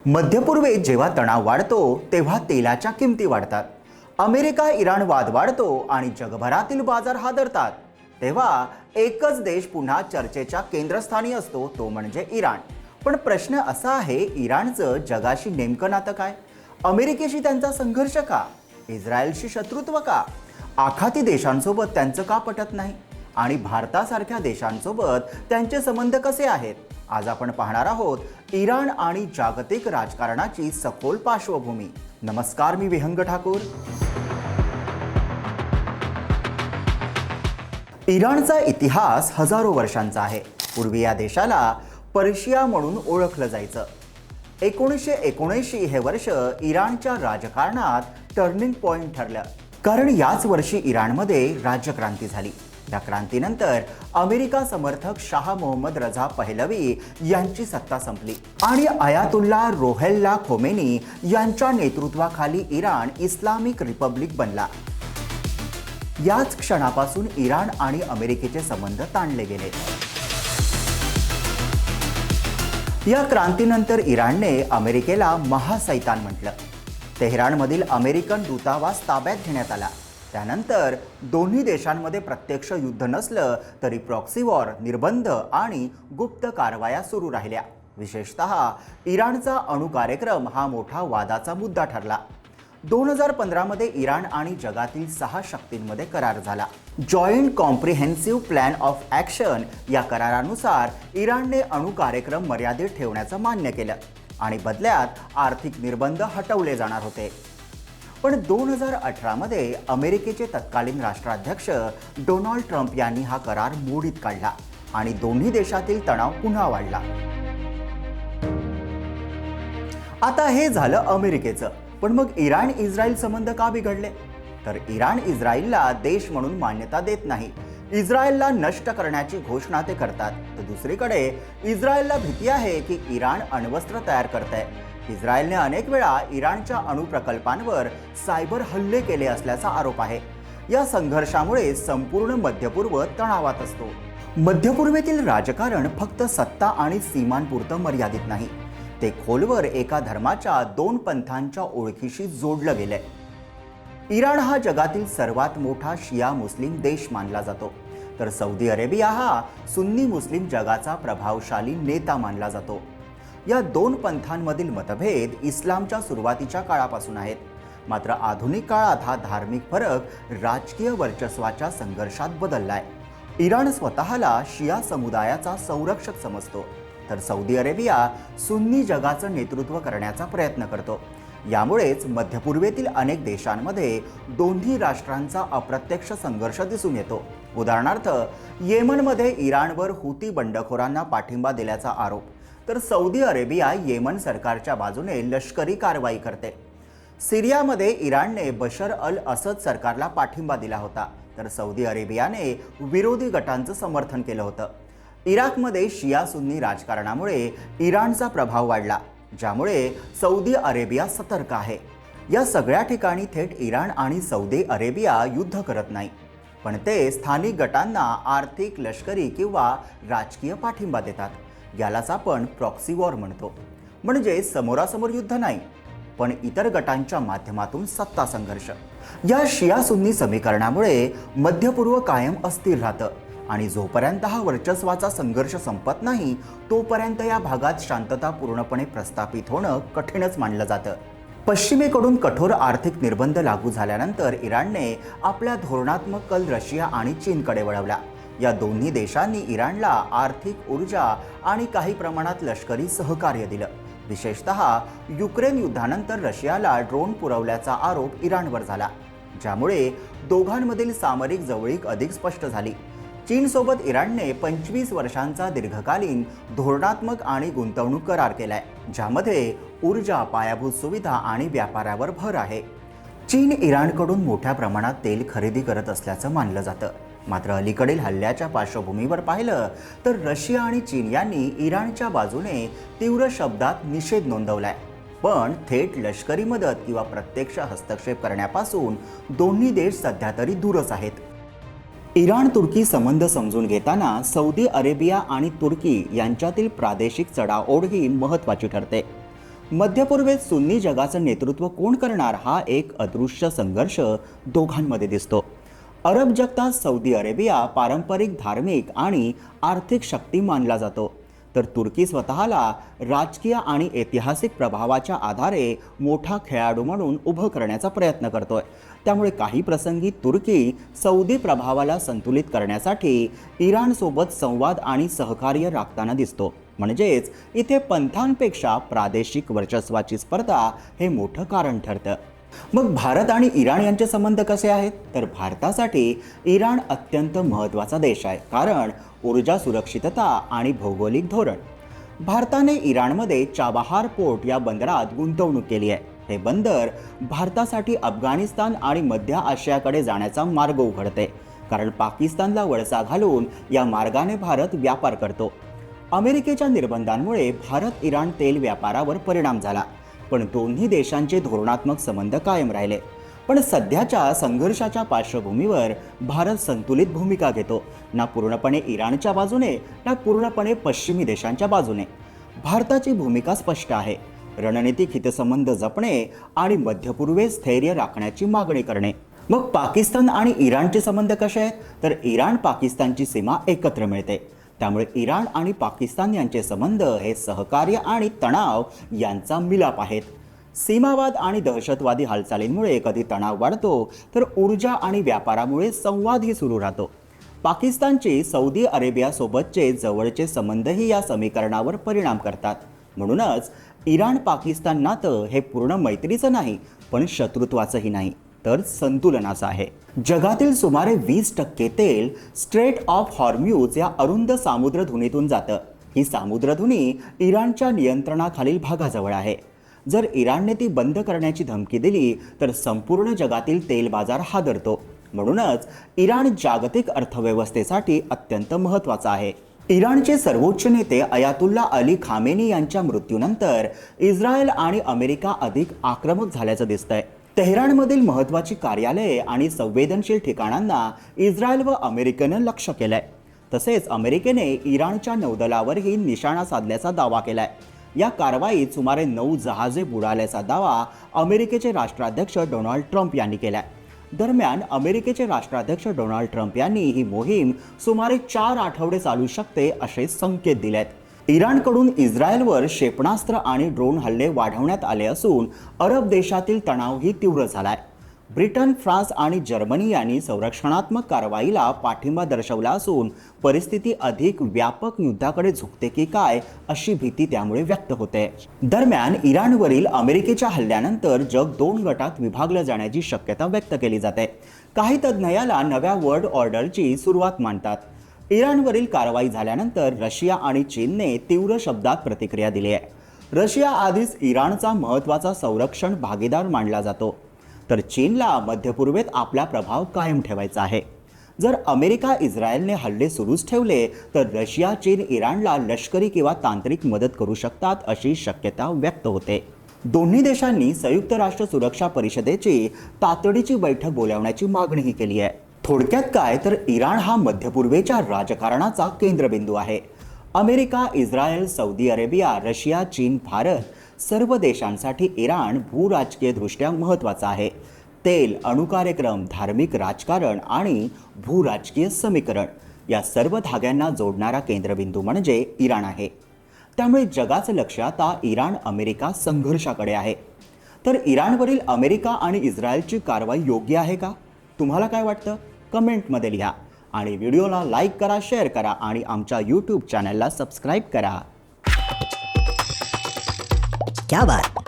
मध्यपूर्वेत जेव्हा तणाव वाढतो तेव्हा तेलाच्या किमती वाढतात. अमेरिका इराण वाद वाढतो आणि जगभरातील बाजार हादरतात. तेव्हा एकच देश पुन्हा चर्चेच्या केंद्रस्थानी असतो, तो म्हणजे इराण. पण प्रश्न असा आहे, इराणचं जगाशी नेमकं नातं काय? अमेरिकेशी त्यांचा संघर्ष का? इस्रायलशी शत्रुत्व का? आखाती देशांसोबत त्यांचं का पटत नाही? आणि भारतासारख्या देशांसोबत त्यांचे संबंध कसे आहेत? आज आपण पाहणार आहोत इराण आणि जागतिक राजकारणाची सखोल पार्श्वभूमी. नमस्कार, मी विहंग ठाकूर. इराणचा इतिहास हजारो वर्षांचा आहे. पूर्वी या देशाला पर्शिया म्हणून ओळखलं जायचं. 1979 हे वर्ष इराणच्या राजकारणात टर्निंग पॉइंट ठरलं, कारण याच वर्षी इराणमध्ये राज्यक्रांती झाली. या क्रांतीनंतर अमेरिका समर्थक शाह मोहम्मद रझा पहलवी यांची सत्ता संपली आणि आयातुल्ला रोहेल्ला खोमेनी यांच्या नेतृत्वाखाली इराण इस्लामिक रिपब्लिक बनला. याच क्षणापासून इराण आणि अमेरिकेचे संबंध ताणले गेले. या क्रांतीनंतर इराणने अमेरिकेला महासैतान म्हटलं. तेहरानमधील अमेरिकन दूतावास ताब्यात घेण्यात आला. त्यानंतर दोन्ही देशांमध्ये प्रत्यक्ष युद्ध नसलं तरी प्रॉक्सी वॉर, निर्बंध आणि गुप्त कारवाया सुरू राहिल्या. विशेषतः इराणचा अणु कार्यक्रम हा मोठा वादाचा मुद्दा ठरला. 2015 मध्ये इराण आणि जगातील 6 शक्तींमध्ये करार झाला. Joint comprehensive plan of action या करारानुसार इराणने अणु कार्यक्रम मर्यादित ठेवण्याचं मान्य केलं आणि बदल्यात आर्थिक निर्बंध हटवले जाणार होते. पण 2018 मध्ये अमेरिकेचे तत्कालीन राष्ट्राध्यक्ष डोनाल्ड ट्रम्प यांनी हा करार मोडीत काढला आणि दोन्ही देशातील तणाव पुन्हा वाढला. आता हे झालं अमेरिकेचं. पण मग इराण इस्रायल संबंध का बिघडले? तर इराण इस्रायलला देश म्हणून मान्यता देत नाही. इस्रायलला नष्ट करण्याची घोषणा ते करतात. तर दुसरीकडे इस्रायलला भीती आहे की इराण अण्वस्त्र तयार करतंय. इस्रायलने अनेक वेळा इराणच्या अणुप्रकल्पांवर सायबर हल्ले केले असल्याचा आरोप आहे. या संघर्षामुळे संपूर्ण मध्यपूर्व तणावात असतो. मध्यपूर्वेतील राजकारण फक्त सत्ता आणि सीमांपुरतं मर्यादित नाही. ते खोलवर एका धर्माच्या 2 पंथांच्या ओळखीशी जोडलं गेलंय. इराण हा जगातील सर्वात मोठा शिया मुस्लिम देश मानला जातो, तर सौदी अरेबिया हा सुन्नी मुस्लिम जगाचा प्रभावशाली नेता मानला जातो. या 2 पंथांमधील मतभेद इस्लामच्या सुरुवातीच्या काळापासून आहेत. मात्र आधुनिक काळात हा धार्मिक फरक राजकीय वर्चस्वाच्या संघर्षात बदललाय. इराण स्वतःला शिया समुदायाचा संरक्षक समजतो, तर सौदी अरेबिया सुन्नी जगाचं नेतृत्व करण्याचा प्रयत्न करतो. यामुळेच मध्यपूर्वेतील अनेक देशांमध्ये दोन्ही राष्ट्रांचा अप्रत्यक्ष संघर्ष दिसून येतो. उदाहरणार्थ, येमनमध्ये इराणवर हुती बंडखोरांना पाठिंबा दिल्याचा आरोप, तर सौदी अरेबिया येमन सरकारच्या बाजूने लष्करी कारवाई करते. सिरियामध्ये इराणने बशर अल असद सरकारला पाठिंबा दिला होता, तर सौदी अरेबियाने विरोधी गटांचं समर्थन केलं होतं. इराकमध्ये शिया सुन्नी राजकारणामुळे इराणचा प्रभाव वाढला, ज्यामुळे सौदी अरेबिया सतर्क आहे. या सगळ्या ठिकाणी थेट इराण आणि सौदी अरेबिया युद्ध करत नाही, पण ते स्थानिक गटांना आर्थिक, लष्करी किंवा राजकीय पाठिंबा देतात. यालाच आपण प्रॉक्सी वॉर म्हणतो. म्हणजे समोरासमोर युद्ध नाही, पण इतर गटांच्या माध्यमातून सत्ता संघर्ष. या शिया सुन्नी समीकरणामुळे मध्यपूर्व कायम अस्थिर राहतं आणि जोपर्यंत हा वर्चस्वाचा संघर्ष संपत नाही, तोपर्यंत या भागात शांतता पूर्णपणे प्रस्थापित होणं कठीणच मानलं जातं. पश्चिमेकडून कठोर आर्थिक निर्बंध लागू झाल्यानंतर इराणने आपल्या धोरणात्मक कल रशिया आणि चीनकडे वळवला. या दोन्ही देशांनी इराणला आर्थिक, ऊर्जा आणि काही प्रमाणात लष्करी सहकार्य दिलं. विशेषतः युक्रेन युद्धानंतर रशियाला ड्रोन पुरवल्याचा आरोप इराणवर झाला, ज्यामुळे दोघांमधील सामरिक जवळीक अधिक स्पष्ट झाली. चीनसोबत इराणने 25 वर्षांचा दीर्घकालीन धोरणात्मक आणि गुंतवणूक करार केलाय, ज्यामध्ये ऊर्जा, पायाभूत सुविधा आणि व्यापारावर भर आहे. चीन इराणकडून मोठ्या प्रमाणात तेल खरेदी करत असल्याचं मानलं जातं. मात्र अलीकडील हल्ल्याच्या पार्श्वभूमीवर पाहिलं तर रशिया आणि चीन यांनी इराणच्या बाजूने तीव्र शब्दात निषेध नोंदवलाय. पण थेट लष्करी मदत किंवा प्रत्यक्ष हस्तक्षेप करण्यापासून दोन्ही देश सध्या तरी दूरच आहेत. इराण तुर्की संबंध समजून घेताना सौदी अरेबिया आणि तुर्की यांच्यातील प्रादेशिक चढाओढ ही महत्त्वाची ठरते. मध्यपूर्वेत सुन्नी जगाचं नेतृत्व कोण करणार हा एक अदृश्य संघर्ष दोघांमध्ये दिसतो. अरब जगतात सौदी अरेबिया पारंपरिक धार्मिक आणि आर्थिक शक्ती मानला जातो, तर तुर्की स्वतःला राजकीय आणि ऐतिहासिक प्रभावाच्या आधारे मोठा खेळाडू म्हणून उभं करण्याचा प्रयत्न करतोय. त्यामुळे काही प्रसंगी तुर्की सौदी प्रभावाला संतुलित करण्यासाठी इराणसोबत संवाद आणि सहकार्य राखताना दिसतो. म्हणजेच इथे पंथांपेक्षा प्रादेशिक वर्चस्वाची स्पर्धा हे मोठं कारण ठरतं. मग भारत आणि इराण यांचे संबंध कसे आहेत? तर भारतासाठी इराण अत्यंत महत्त्वाचा देश आहे, कारण ऊर्जा सुरक्षितता आणि भौगोलिक धोरण. भारताने इराणमध्ये चाबहार पोर्ट या बंदरात गुंतवणूक केली आहे. हे बंदर भारतासाठी अफगाणिस्तान आणि मध्य आशियाकडे जाण्याचा मार्ग उघडते, कारण पाकिस्तानला वळसा घालून या मार्गाने भारत व्यापार करतो. अमेरिकेच्या निर्बंधांमुळे भारत इराण तेल व्यापारावर परिणाम झाला, पण दोन्ही देशांचे धोरणात्मक संबंध कायम राहिले. पण सध्याच्या संघर्षाच्या पार्श्वभूमीवर भारत संतुलित भूमिका घेतो, ना पूर्णपणे इराणच्या बाजूने ना पूर्णपणे पश्चिमी देशांच्या बाजूने. भारताची भूमिका स्पष्ट आहे: रणनीतिक हितसंबंध जपणे आणि मध्यपूर्वेत स्थैर्य राखण्याची मागणी करणे. मग पाकिस्तान आणि इराणचे संबंध कसे आहेत? तर इराण पाकिस्तानची सीमा एकत्र मिळते, त्यामुळे इराण आणि पाकिस्तान यांचे संबंध हे सहकार्य आणि तणाव यांचा मिलाप आहेत. सीमावाद आणि दहशतवादी हालचालींमुळे कधी तणाव वाढतो, तर ऊर्जा आणि व्यापारामुळे संवादही सुरू राहतो. पाकिस्तानचे सौदी अरेबियासोबतचे जवळचे संबंधही या समीकरणावर परिणाम करतात. म्हणूनच इराण पाकिस्तान नातं हे पूर्ण मैत्रीचं नाही, पण शत्रुत्वाचंही नाही, तर संतुलनाचं आहे. जगातील सुमारे 20% तेल स्ट्रेट ऑफ हॉर्म्यूज या अरुंद सामुद्रधुनीतून जातं. ही सामुद्रधुनी इराणच्या नियंत्रणाखालील भागाजवळ आहे. जर इराणने ती बंद करण्याची धमकी दिली तर संपूर्ण जगातील तेल बाजार हादरतो. म्हणूनच इराण जागतिक अर्थव्यवस्थेसाठी अत्यंत महत्त्वाचा आहे. इराणचे सर्वोच्च नेते अयातुल्ला अली खामेनी यांच्या मृत्यूनंतर इस्रायल आणि अमेरिका अधिक आक्रमक झाल्याचं दिसतंय. तेहरानमधील महत्त्वाची कार्यालये आणि संवेदनशील ठिकाणांना इस्रायल व अमेरिकेनं लक्ष्य केलंय. तसेच अमेरिकेने इराणच्या नौदलावरही निशाणा साधल्याचा दावा केलाय. या कारवाईत सुमारे 9 जहाजे बुडाल्याचा दावा अमेरिकेचे राष्ट्राध्यक्ष डोनाल्ड ट्रम्प यांनी केलाय. दरम्यान अमेरिकेचे राष्ट्राध्यक्ष डोनाल्ड ट्रम्प यांनी ही मोहीम सुमारे 4 आठवडे चालू शकते असे संकेत दिलेत. इराणकडून इस्रायलवर क्षेपणास्त्र आणि ड्रोन हल्ले वाढवण्यात आले असून अरब देशातील तणावही तीव्र झालाय. ब्रिटन, फ्रान्स आणि जर्मनी यांनी संरक्षणात्मक कारवाईला पाठिंबा दर्शवला असून परिस्थिती अधिक व्यापक युद्धाकडे झुकते की काय अशी भीती त्यामुळे व्यक्त होते. दरम्यान इराणवरील अमेरिकेच्या हल्ल्यानंतर जग 2 गटात विभागलं जाण्याची शक्यता व्यक्त केली जाते. काही तज्ज्ञ याला नव्या वर्ल्ड ऑर्डरची सुरुवात मानतात. इराणवरील कारवाई झाल्यानंतर रशिया आणि चीनने तीव्र शब्दात प्रतिक्रिया दिली आहे. रशिया आधीच इराणचा महत्त्वाचा संरक्षण भागीदार मानला जातो, तर चीनला मध्यपूर्वेत आपला प्रभाव कायम ठेवायचा आहे. जर अमेरिका इस्रायलने हल्ले सुरूच ठेवले तर रशिया, चीन इराणला लष्करी किंवा तांत्रिक मदत करू शकतात अशी शक्यता व्यक्त होते. दोन्ही देशांनी संयुक्त राष्ट्र सुरक्षा परिषदेची तातडीची बैठक बोलावण्याची मागणीही केली आहे. थोडक्यात काय, तर इराण हा मध्यपूर्वेच्या राजकारणाचा केंद्रबिंदू आहे. America, Israel, Saudi Arabia, Russia, चीन, भारत सर्व देशांसाठी इराण भूराजकीयदृष्ट्या महत्त्वाचा आहे. तेल, अणुकार्यक्रम, धार्मिक राजकारण आणि भूराजकीय समीकरण या सर्व धाग्यांना जोडणारा केंद्रबिंदू म्हणजे इराण आहे. त्यामुळे जगाचं लक्ष आता इराण अमेरिका संघर्षाकडे आहे. तर इराणवरील अमेरिका आणि इस्रायलची कारवाई योग्य आहे का? तुम्हाला काय वाटतं? कमेंटमध्ये लिहा आणि व्हिडिओला लाईक करा, शेअर करा आणि आमच्या यूट्यूब चॅनलला सबस्क्राईब करा. क्या बात